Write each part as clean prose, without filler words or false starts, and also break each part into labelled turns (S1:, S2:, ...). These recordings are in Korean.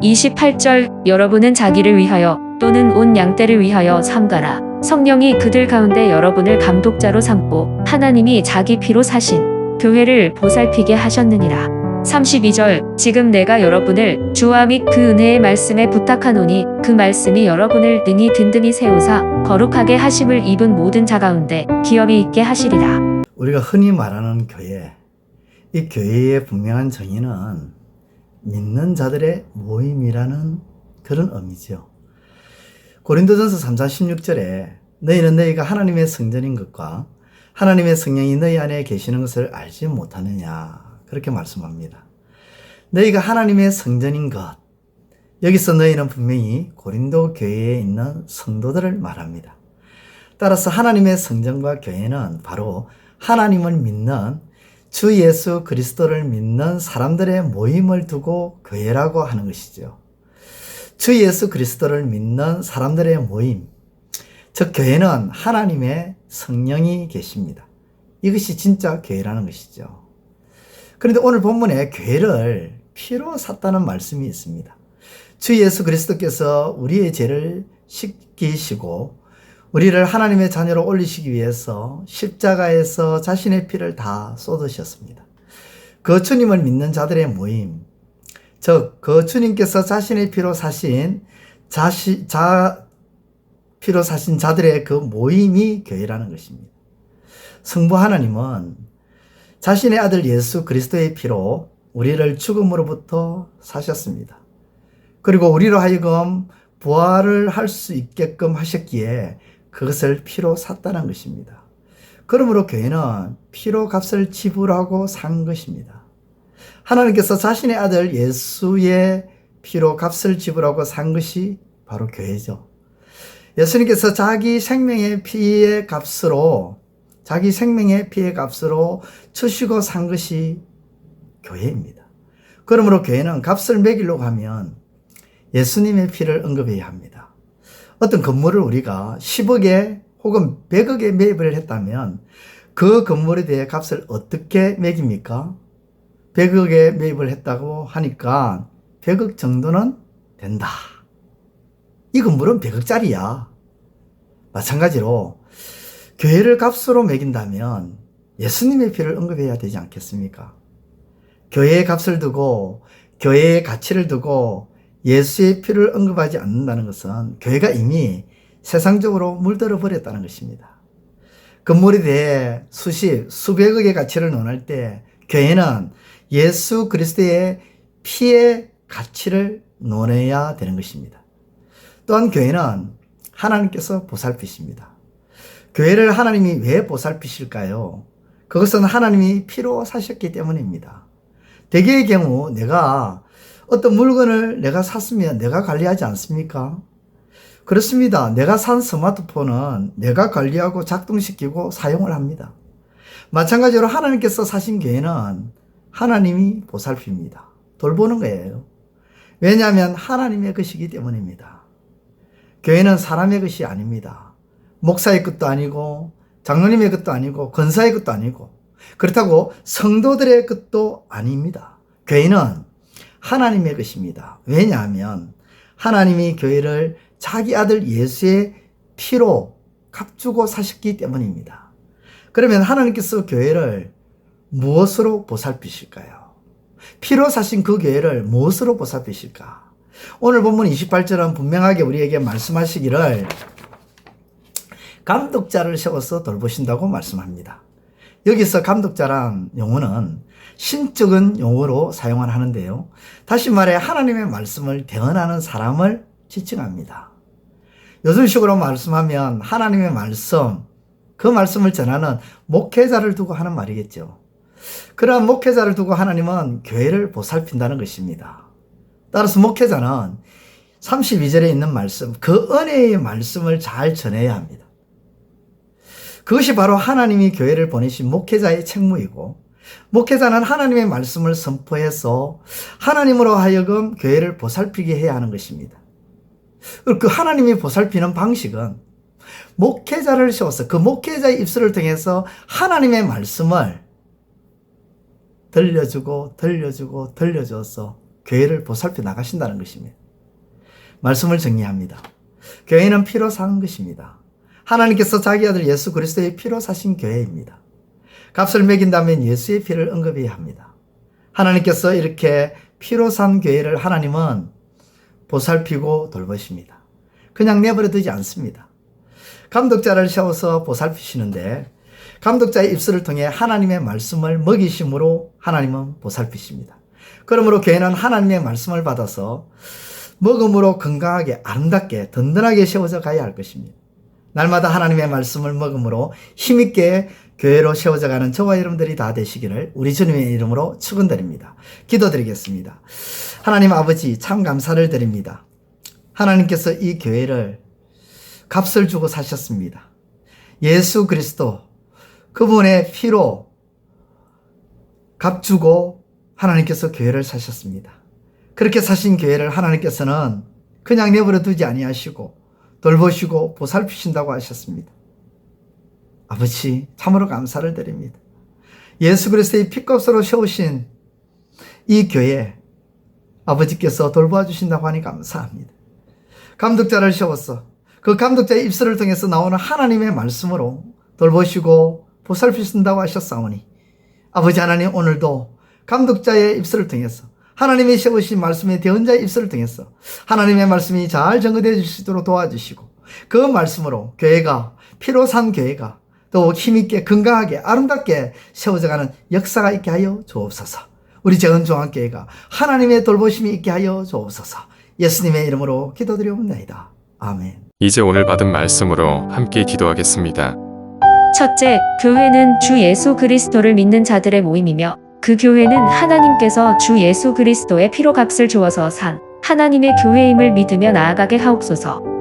S1: 28절 여러분은 자기를 위하여 또는 온 양떼를 위하여 삼가라. 성령이 그들 가운데 여러분을 감독자로 삼고 하나님이 자기 피로 사신 교회를 보살피게 하셨느니라. 32절 지금 내가 여러분을 주와 및 그 은혜의 말씀에 부탁하노니 그 말씀이 여러분을 능히 든든히 세우사 거룩하게 하심을 입은 모든 자 가운데 기업이 있게 하시리라.
S2: 우리가 흔히 말하는 교회, 이 교회의 분명한 정의는 믿는 자들의 모임이라는 그런 의미죠. 고린도전서 3장 16절에 너희는 너희가 하나님의 성전인 것과 하나님의 성령이 너희 안에 계시는 것을 알지 못하느냐 그렇게 말씀합니다. 너희가 하나님의 성전인 것, 여기서 너희는 분명히 고린도 교회에 있는 성도들을 말합니다. 따라서 하나님의 성전과 교회는 바로 하나님을 믿는 주 예수 그리스도를 믿는 사람들의 모임을 두고 교회라고 하는 것이죠. 주 예수 그리스도를 믿는 사람들의 모임, 즉 교회는 하나님의 성령이 계십니다. 이것이 진짜 교회라는 것이죠. 그런데 오늘 본문에 교회를 피로 샀다는 말씀이 있습니다. 주 예수 그리스도께서 우리의 죄를 씻기시고 우리를 하나님의 자녀로 올리시기 위해서 십자가에서 자신의 피를 다 쏟으셨습니다. 그 주님을 믿는 자들의 모임, 즉 그 주님께서 자신의 피로 사신 피로 사신 자들의 그 모임이 교회라는 것입니다. 성부 하나님은 자신의 아들 예수 그리스도의 피로 우리를 죽음으로부터 사셨습니다. 그리고 우리로 하여금 부활을 할 수 있게끔 하셨기에 그것을 피로 샀다는 것입니다. 그러므로 교회는 피로 값을 지불하고 산 것입니다. 하나님께서 자신의 아들 예수의 피로 값을 지불하고 산 것이 바로 교회죠. 예수님께서 자기 생명의 피의 값으로 주시고 산 것이 교회입니다. 그러므로 교회는 값을 매기려고 하면 예수님의 피를 언급해야 합니다. 어떤 건물을 우리가 10억에 혹은 100억에 매입을 했다면 그 건물에 대해 값을 어떻게 매깁니까? 100억에 매입을 했다고 하니까 100억 정도는 된다. 이 건물은 100억짜리야. 마찬가지로 교회를 값으로 매긴다면 예수님의 피를 언급해야 되지 않겠습니까? 교회의 값을 두고 교회의 가치를 두고 예수의 피를 언급하지 않는다는 것은 교회가 이미 세상적으로 물들어 버렸다는 것입니다. 건물에 대해 수백억의 가치를 논할 때 교회는 예수 그리스도의 피의 가치를 논해야 되는 것입니다. 또한 교회는 하나님께서 보살피십니다. 교회를 하나님이 왜 보살피실까요? 그것은 하나님이 피로 사셨기 때문입니다. 대개의 경우 내가 어떤 물건을 내가 샀으면 내가 관리하지 않습니까? 그렇습니다. 내가 산 스마트폰은 내가 관리하고 작동시키고 사용을 합니다. 마찬가지로 하나님께서 사신 교회는 하나님이 보살핍니다. 돌보는 거예요. 왜냐하면 하나님의 것이기 때문입니다. 교회는 사람의 것이 아닙니다. 목사의 것도 아니고 장로님의 것도 아니고 권사의 것도 아니고 그렇다고 성도들의 것도 아닙니다. 교회는 하나님의 것입니다. 왜냐하면 하나님이 교회를 자기 아들 예수의 피로 값주고 사셨기 때문입니다. 그러면 하나님께서 교회를 무엇으로 보살피실까요? 피로 사신 그 교회를 무엇으로 보살피실까? 오늘 본문 28절은 분명하게 우리에게 말씀하시기를 감독자를 세워서 돌보신다고 말씀합니다. 여기서 감독자란 용어는 신적인 용어로 사용을 하는데요. 다시 말해 하나님의 말씀을 대언하는 사람을 지칭합니다. 요즘식으로 말씀하면 하나님의 말씀, 그 말씀을 전하는 목회자를 두고 하는 말이겠죠. 그러한 목회자를 두고 하나님은 교회를 보살핀다는 것입니다. 따라서 목회자는 32절에 있는 말씀, 그 은혜의 말씀을 잘 전해야 합니다. 그것이 바로 하나님이 교회를 보내신 목회자의 책무이고 목회자는 하나님의 말씀을 선포해서 하나님으로 하여금 교회를 보살피게 해야 하는 것입니다. 그 하나님이 보살피는 방식은 목회자를 세워서 그 목회자의 입술을 통해서 하나님의 말씀을 들려주어서 교회를 보살펴 나가신다는 것입니다. 말씀을 정리합니다. 교회는 피로 사는 것입니다. 하나님께서 자기 아들 예수 그리스도의 피로 사신 교회입니다. 값을 매긴다면 예수의 피를 언급해야 합니다. 하나님께서 이렇게 피로 산 교회를 하나님은 보살피고 돌보십니다. 그냥 내버려 두지 않습니다. 감독자를 세워서 보살피시는데 감독자의 입술을 통해 하나님의 말씀을 먹이심으로 하나님은 보살피십니다. 그러므로 교회는 하나님의 말씀을 받아서 먹음으로 건강하게 아름답게 든든하게 세워져 가야 할 것입니다. 날마다 하나님의 말씀을 먹음으로 힘있게 교회로 세워져가는 저와 여러분들이 다 되시기를 우리 주님의 이름으로 축원드립니다. 기도드리겠습니다. 하나님 아버지 참 감사를 드립니다. 하나님께서 이 교회를 값을 주고 사셨습니다. 예수 그리스도 그분의 피로 값주고 하나님께서 교회를 사셨습니다. 그렇게 사신 교회를 하나님께서는 그냥 내버려 두지 아니하시고 돌보시고 보살피신다고 하셨습니다. 아버지 참으로 감사를 드립니다. 예수 그리스도의 피값으로 세우신 이 교회 아버지께서 돌보아 주신다고 하니 감사합니다. 감독자를 세워서 그 감독자의 입술을 통해서 나오는 하나님의 말씀으로 돌보시고 보살피신다고 하셨사오니 아버지 하나님 오늘도 감독자의 입술을 통해서 하나님이 세우신 말씀의 대언자의 입술을 통해서 하나님의 말씀이 잘 전거되어 주시도록 도와주시고 그 말씀으로 교회가 피로 산 교회가 더욱 힘있게 건강하게 아름답게 세워져가는 역사가 있게 하여 주옵소서. 우리 재헌종합교회가 하나님의 돌보심이 있게 하여 주옵소서. 예수님의 이름으로 기도드리옵나이다. 아멘.
S3: 이제 오늘 받은 말씀으로 함께 기도하겠습니다.
S1: 첫째, 교회는 주 예수 그리스도를 믿는 자들의 모임이며 그 교회는 하나님께서 주 예수 그리스도의 피로 값을 주어서 산 하나님의 교회임을 믿으며 나아가게 하옵소서.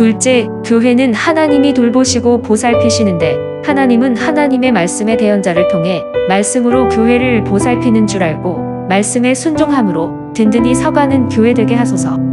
S1: 둘째, 교회는 하나님이 돌보시고 보살피시는데 하나님은 하나님의 말씀의 대언자를 통해 말씀으로 교회를 보살피는 줄 알고 말씀에 순종함으로 든든히 서가는 교회 되게 하소서.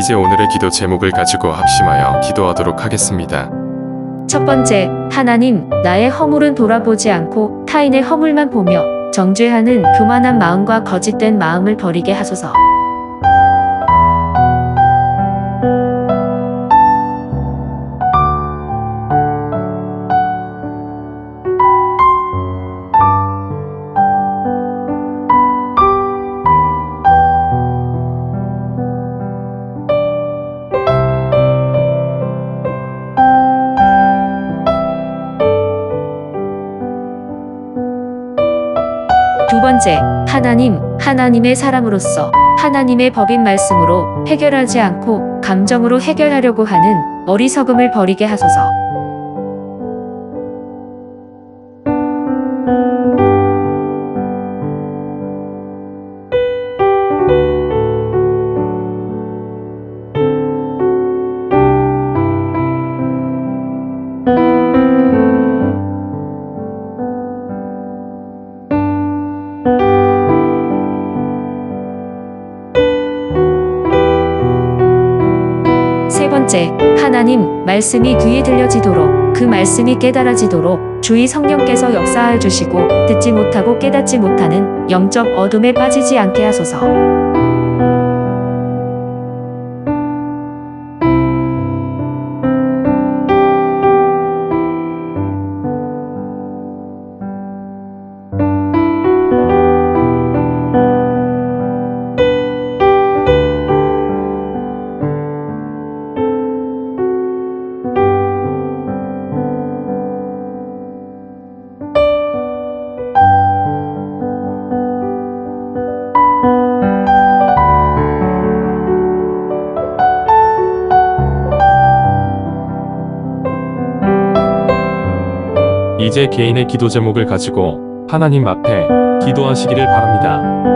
S3: 이제 오늘의 기도 제목을 가지고 합심하여 기도하도록 하겠습니다.
S1: 첫 번째, 하나님, 나의 허물은 돌아보지 않고 타인의 허물만 보며 정죄하는 교만한 마음과 거짓된 마음을 버리게 하소서. 두 번째, 하나님, 하나님의 사람으로서 하나님의 법인 말씀으로 해결하지 않고 감정으로 해결하려고 하는 어리석음을 버리게 하소서. 세 번째, 하나님, 말씀이 귀에 들려지도록 그 말씀이 깨달아지도록 주의 성령께서 역사하여 주시고 듣지 못하고 깨닫지 못하는 영적 어둠에 빠지지 않게 하소서.
S4: 이제 개인의 기도 제목을 가지고 하나님 앞에 기도하시기를 바랍니다.